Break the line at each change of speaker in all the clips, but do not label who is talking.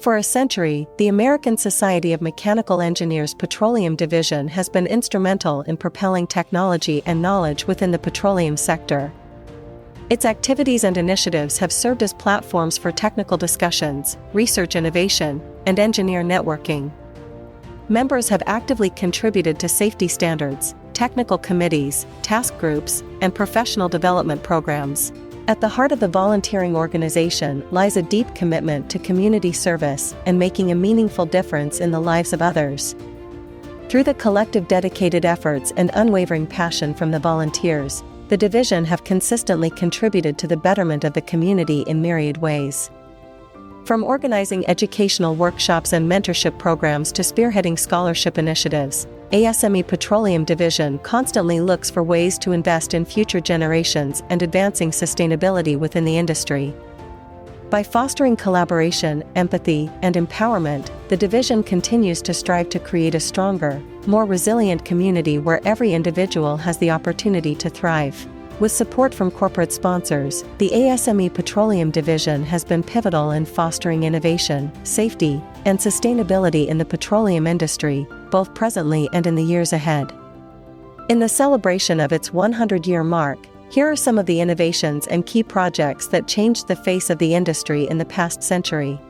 For a century, the American Society of Mechanical Engineers Petroleum Division has been instrumental in propelling technology and knowledge within the petroleum sector. Its activities and initiatives have served as platforms for technical discussions, research innovation, and engineer networking. Members have actively contributed to safety standards, technical committees, task groups, and professional development programs. At the heart of the volunteering organization lies a deep commitment to community service and making a meaningful difference in the lives of others. Through the collective dedicated efforts and unwavering passion from the volunteers, the division have consistently contributed to the betterment of the community in myriad ways. From organizing educational workshops and mentorship programs to spearheading scholarship initiatives, ASME Petroleum Division constantly looks for ways to invest in future generations and advancing sustainability within the industry. By fostering collaboration, empathy, and empowerment, the division continues to strive to create a stronger, more resilient community where every individual has the opportunity to thrive. With support from corporate sponsors, the ASME Petroleum Division has been pivotal in fostering innovation, safety, and sustainability in the petroleum industry, both presently and in the years ahead. In the celebration of its 100-year mark, here are some of the innovations and key projects that changed the face of the industry in the past century.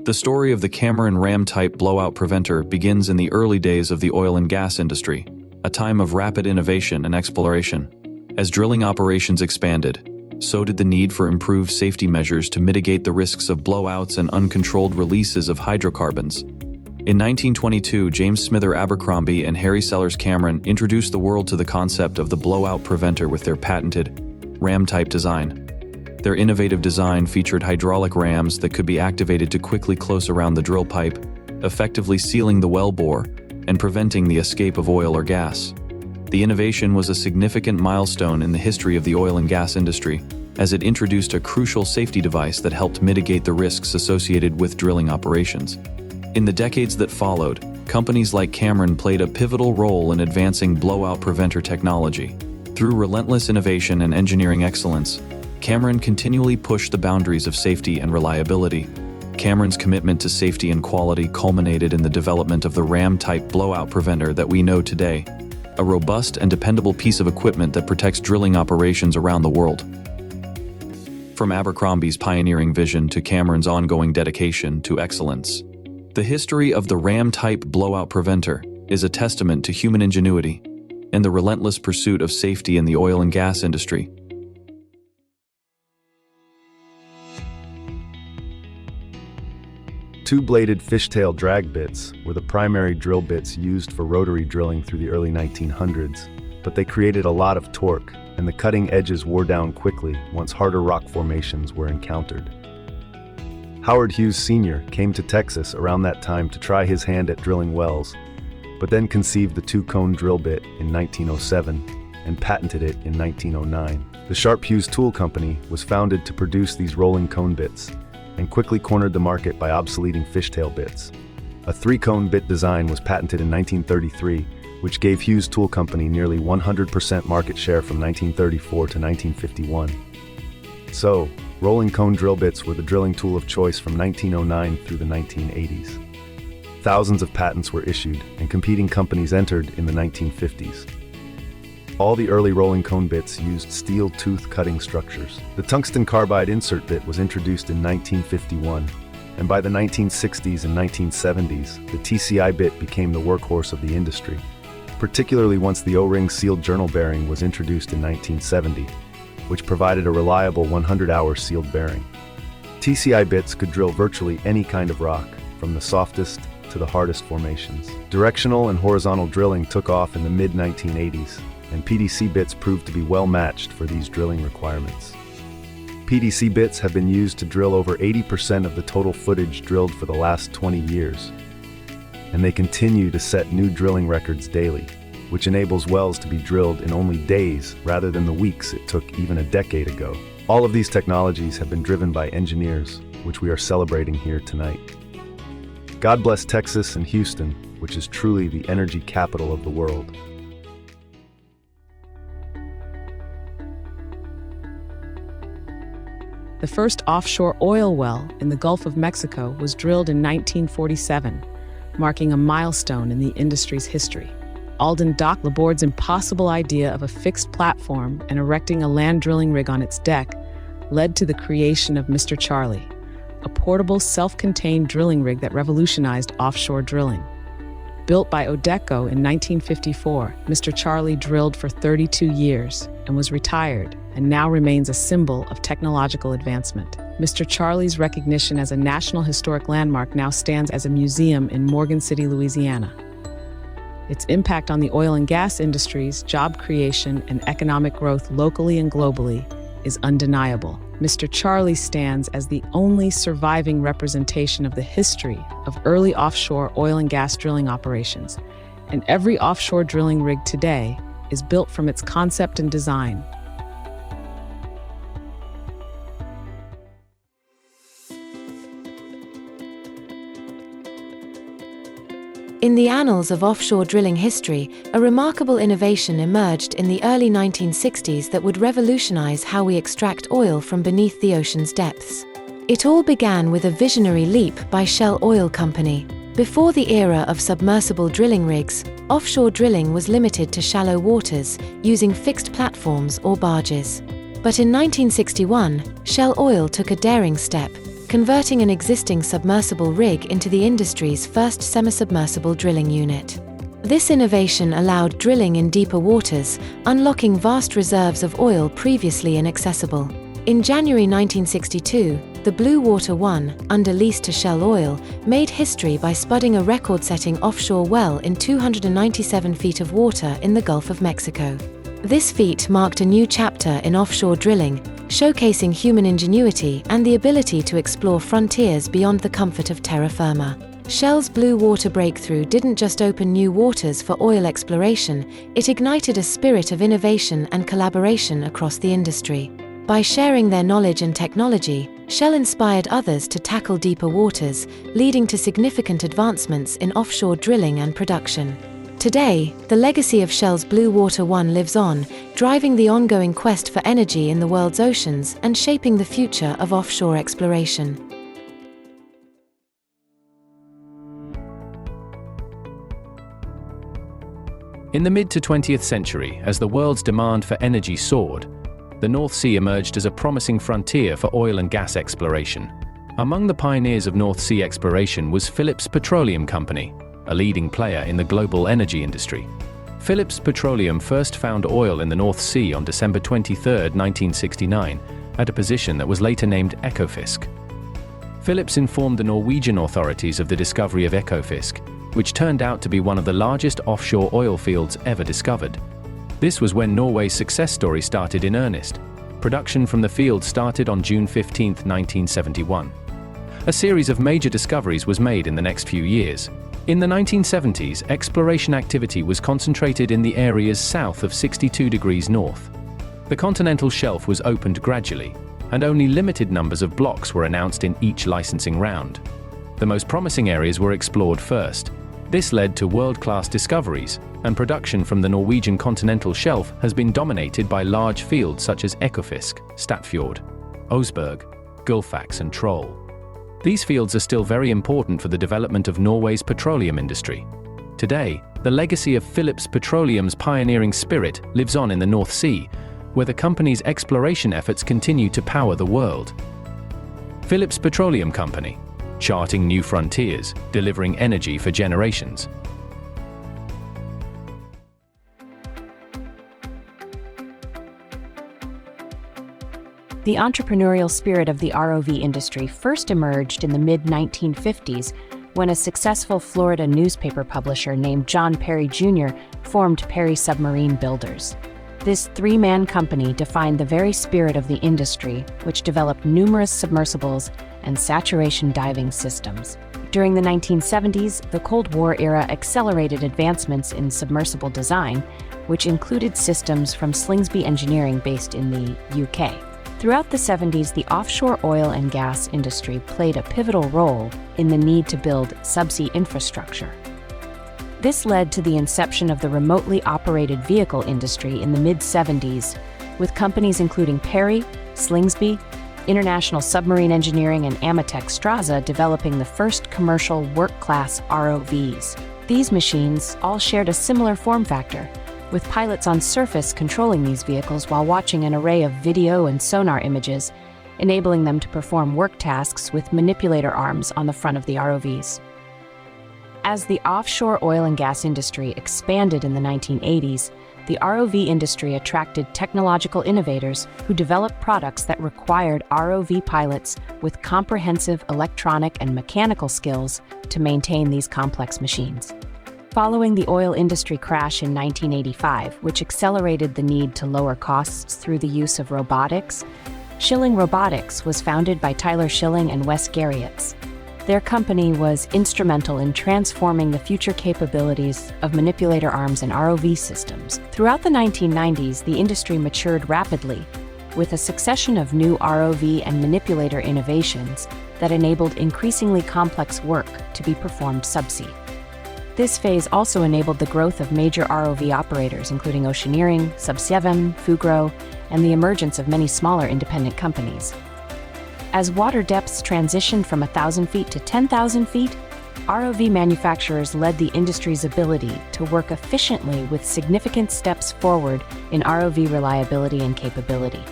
The story of the Cameron Ram-type blowout preventer begins in the early days of the oil and gas industry, a time of rapid innovation and exploration. As drilling operations expanded, so did the need for improved safety measures to mitigate the risks of blowouts and uncontrolled releases of hydrocarbons. In 1922, James Smither Abercrombie and Harry Sellers Cameron introduced the world to the concept of the blowout preventer with their patented ram-type design. Their innovative design featured hydraulic rams that could be activated to quickly close around the drill pipe, effectively sealing the wellbore and preventing the escape of oil or gas. The innovation was a significant milestone in the history of the oil and gas industry, as it introduced a crucial safety device that helped mitigate the risks associated with drilling operations. In the decades that followed, companies like Cameron played a pivotal role in advancing blowout preventer technology. Through relentless innovation and engineering excellence, Cameron continually pushed the boundaries of safety and reliability. Cameron's commitment to safety and quality culminated in the development of the Ram-type blowout preventer that we know today, a robust and dependable piece of equipment that protects drilling operations around the world. From Abercrombie's pioneering vision to Cameron's ongoing dedication to excellence, the history of the Ram-type blowout preventer is a testament to human ingenuity and the relentless pursuit of safety in the oil and gas industry.
Two-bladed fishtail drag bits were the primary drill bits used for rotary drilling through the early 1900s, but they created a lot of torque, and the cutting edges wore down quickly once harder rock formations were encountered. Howard Hughes Sr. came to Texas around that time to try his hand at drilling wells, but then conceived the two-cone drill bit in 1907 and patented it in 1909. The Sharp Hughes Tool Company was founded to produce these rolling cone bits, and quickly cornered the market by obsoleting fishtail bits. A three-cone bit design was patented in 1933, which gave Hughes Tool Company nearly 100% market share from 1934 to 1951. So, rolling cone drill bits were the drilling tool of choice from 1909 through the 1980s. Thousands of patents were issued, and competing companies entered in the 1950s. All the early rolling cone bits used steel tooth cutting structures. The tungsten carbide insert bit was introduced in 1951, and by the 1960s and 1970s, the TCI bit became the workhorse of the industry, particularly once the O-ring sealed journal bearing was introduced in 1970, which provided a reliable 100-hour sealed bearing. TCI bits could drill virtually any kind of rock, from the softest to the hardest formations. Directional and horizontal drilling took off in the mid-1980s, and PDC bits proved to be well matched for these drilling requirements. PDC bits have been used to drill over 80% of the total footage drilled for the last 20 years, and they continue to set new drilling records daily, which enables wells to be drilled in only days rather than the weeks it took even a decade ago. All of these technologies have been driven by engineers, which we are celebrating here tonight. God bless Texas and Houston, which is truly the energy capital of the world.
The first offshore oil well in the Gulf of Mexico was drilled in 1947, marking a milestone in the industry's history. Alden Dock Laborde's impossible idea of a fixed platform and erecting a land drilling rig on its deck led to the creation of Mr. Charlie, a portable, self-contained drilling rig that revolutionized offshore drilling. Built by Odeco in 1954, Mr. Charlie drilled for 32 years and was retired, and now remains a symbol of technological advancement. Mr. Charlie's recognition as a National Historic Landmark now stands as a museum in Morgan City, Louisiana. Its impact on the oil and gas industries, job creation, and economic growth locally and globally is undeniable. Mr. Charlie stands as the only surviving representation of the history of early offshore oil and gas drilling operations, and every offshore drilling rig today is built from its concept and design.
In the annals of offshore drilling history, a remarkable innovation emerged in the early 1960s that would revolutionize how we extract oil from beneath the ocean's depths. It all began with a visionary leap by Shell Oil Company. Before the era of submersible drilling rigs, offshore drilling was limited to shallow waters, using fixed platforms or barges. But in 1961, Shell Oil took a daring step, converting an existing submersible rig into the industry's first semi-submersible drilling unit. This innovation allowed drilling in deeper waters, unlocking vast reserves of oil previously inaccessible. In January 1962, the Blue Water 1, under lease to Shell Oil, made history by spudding a record-setting offshore well in 297 feet of water in the Gulf of Mexico. This feat marked a new chapter in offshore drilling, showcasing human ingenuity and the ability to explore frontiers beyond the comfort of terra firma. Shell's Blue Water breakthrough didn't just open new waters for oil exploration, it ignited a spirit of innovation and collaboration across the industry. By sharing their knowledge and technology, Shell inspired others to tackle deeper waters, leading to significant advancements in offshore drilling and production. Today, the legacy of Shell's Blue Water 1 lives on, driving the ongoing quest for energy in the world's oceans and shaping the future of offshore exploration.
In the mid to 20th century, as the world's demand for energy soared, the North Sea emerged as a promising frontier for oil and gas exploration. Among the pioneers of North Sea exploration was Phillips Petroleum Company, a leading player in the global energy industry. Phillips Petroleum first found oil in the North Sea on December 23, 1969, at a position that was later named Ekofisk. Phillips informed the Norwegian authorities of the discovery of Ekofisk, which turned out to be one of the largest offshore oil fields ever discovered. This was when Norway's success story started in earnest. Production from the field started on June 15, 1971. A series of major discoveries was made in the next few years. In the 1970s, exploration activity was concentrated in the areas south of 62 degrees north. The continental shelf was opened gradually, and only limited numbers of blocks were announced in each licensing round. The most promising areas were explored first. This led to world-class discoveries, and production from the Norwegian continental shelf has been dominated by large fields such as Ekofisk, Statfjord, Oseberg, Gullfaks and Troll. These fields are still very important for the development of Norway's petroleum industry. Today, the legacy of Phillips Petroleum's pioneering spirit lives on in the North Sea, where the company's exploration efforts continue to power the world. Phillips Petroleum Company, charting new frontiers, delivering energy for generations.
The entrepreneurial spirit of the ROV industry first emerged in the mid-1950s when a successful Florida newspaper publisher named John Perry Jr. formed Perry Submarine Builders. This three-man company defined the very spirit of the industry, which developed numerous submersibles and saturation diving systems. During the 1970s, the Cold War era accelerated advancements in submersible design, which included systems from Slingsby Engineering based in the UK. Throughout the 70s, the offshore oil and gas industry played a pivotal role in the need to build subsea infrastructure. This led to the inception of the remotely operated vehicle industry in the mid-70s, with companies including Perry, Slingsby, International Submarine Engineering and Amatec Straza developing the first commercial work-class ROVs. These machines all shared a similar form factor, with pilots on surface controlling these vehicles while watching an array of video and sonar images, enabling them to perform work tasks with manipulator arms on the front of the ROVs. As the offshore oil and gas industry expanded in the 1980s, the ROV industry attracted technological innovators who developed products that required ROV pilots with comprehensive electronic and mechanical skills to maintain these complex machines. Following the oil industry crash in 1985, which accelerated the need to lower costs through the use of robotics, Schilling Robotics was founded by Tyler Schilling and Wes Garriotts. Their company was instrumental in transforming the future capabilities of manipulator arms and ROV systems. Throughout the 1990s, the industry matured rapidly, with a succession of new ROV and manipulator innovations that enabled increasingly complex work to be performed subsea. This phase also enabled the growth of major ROV operators, including Oceaneering, Sub7, Fugro, and the emergence of many smaller independent companies. As water depths transitioned from 1,000 feet to 10,000 feet, ROV manufacturers led the industry's ability to work efficiently with significant steps forward in ROV reliability and capability.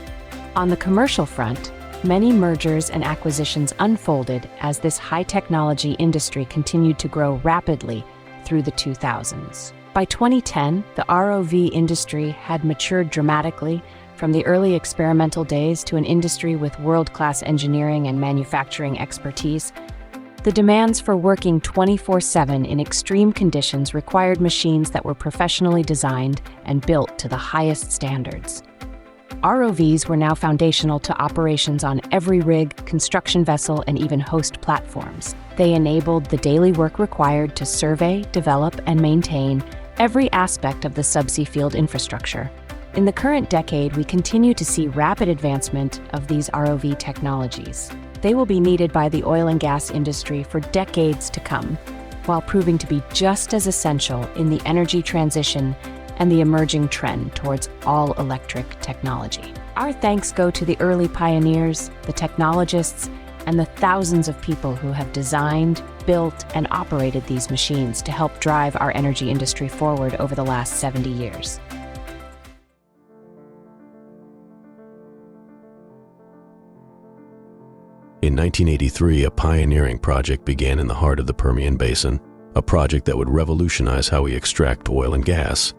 On the commercial front, many mergers and acquisitions unfolded as this high-technology industry continued to grow rapidly through the 2000s. By 2010, the ROV industry had matured dramatically, from the early experimental days to an industry with world-class engineering and manufacturing expertise. The demands for working 24/7 in extreme conditions required machines that were professionally designed and built to the highest standards. ROVs were now foundational to operations on every rig, construction vessel, and even host platforms. They enabled the daily work required to survey, develop, and maintain every aspect of the subsea field infrastructure. In the current decade, we continue to see rapid advancement of these ROV technologies. They will be needed by the oil and gas industry for decades to come, while proving to be just as essential in the energy transition and the emerging trend towards all-electric technology. Our thanks go to the early pioneers, the technologists, and the thousands of people who have designed, built, and operated these machines to help drive our energy industry forward over the last 70 years.
In 1983, a pioneering project began in the heart of the Permian Basin, a project that would revolutionize how we extract oil and gas.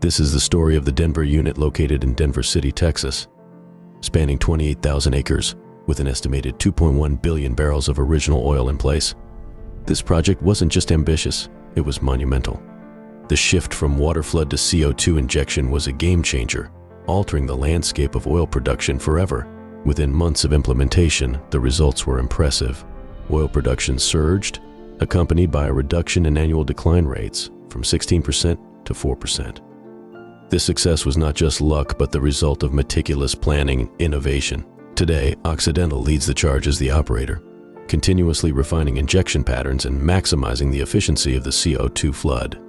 This is the story of the Denver unit located in Denver City, Texas. Spanning 28,000 acres, with an estimated 2.1 billion barrels of original oil in place. This project wasn't just ambitious, it was monumental. The shift from waterflood to CO2 injection was a game changer, altering the landscape of oil production forever. Within months of implementation, the results were impressive. Oil production surged, accompanied by a reduction in annual decline rates from 16% to 4%. This success was not just luck, but the result of meticulous planning and innovation. Today, Occidental leads the charge as the operator, continuously refining injection patterns and maximizing the efficiency of the CO2 flood.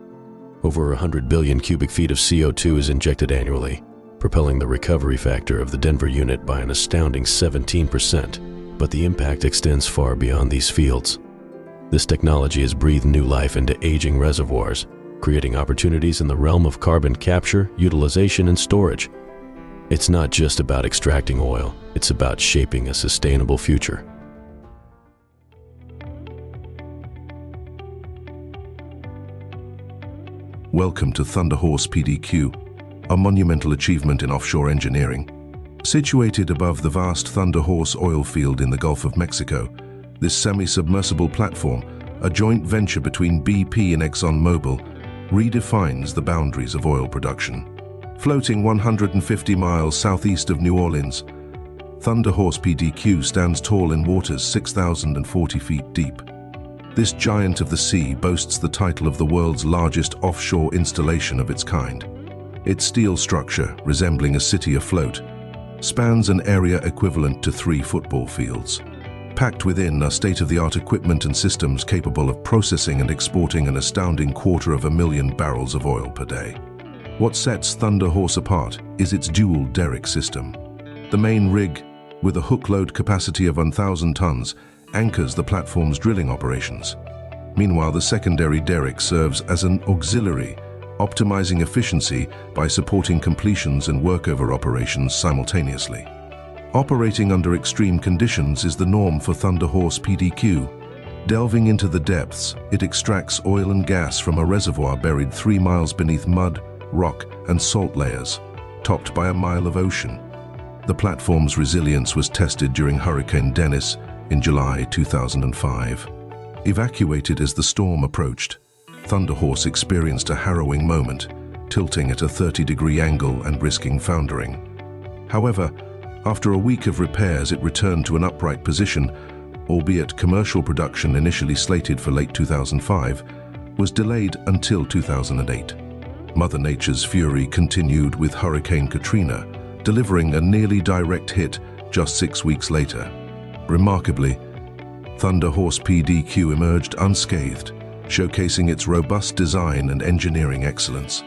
Over 100 billion cubic feet of CO2 is injected annually, propelling the recovery factor of the Denver unit by an astounding 17%, but the impact extends far beyond these fields. This technology has breathed new life into aging reservoirs, creating opportunities in the realm of carbon capture, utilization, and storage. It's not just about extracting oil, it's about shaping a sustainable future.
Welcome to Thunder Horse PDQ, a monumental achievement in offshore engineering. Situated above the vast Thunder Horse oil field in the Gulf of Mexico, this semi-submersible platform, a joint venture between BP and ExxonMobil, redefines the boundaries of oil production. Floating 150 miles southeast of New Orleans, Thunder Horse PDQ stands tall in waters 6,040 feet deep. This giant of the sea boasts the title of the world's largest offshore installation of its kind. Its steel structure, resembling a city afloat, spans an area equivalent to 3 football fields. Packed within are state-of-the-art equipment and systems capable of processing and exporting an astounding 250,000 barrels of oil per day. What sets Thunder Horse apart is its dual derrick system. The main rig, with a hook load capacity of 1,000 tons, anchors the platform's drilling operations. Meanwhile, the secondary derrick serves as an auxiliary, optimizing efficiency by supporting completions and workover operations simultaneously. Operating under extreme conditions is the norm for Thunder Horse PDQ. Delving into the depths, it extracts oil and gas from a reservoir buried 3 miles beneath mud, rock, and salt layers, topped by a mile of ocean. The platform's resilience was tested during Hurricane Dennis in July 2005. Evacuated as the storm approached, Thunder Horse experienced a harrowing moment, tilting at a 30-degree angle and risking foundering. However, after a week of repairs, it returned to an upright position, albeit commercial production initially slated for late 2005 was delayed until 2008. Mother Nature's fury continued with Hurricane Katrina, delivering a nearly direct hit just 6 weeks later. Remarkably, Thunder Horse PDQ emerged unscathed, showcasing its robust design and engineering excellence.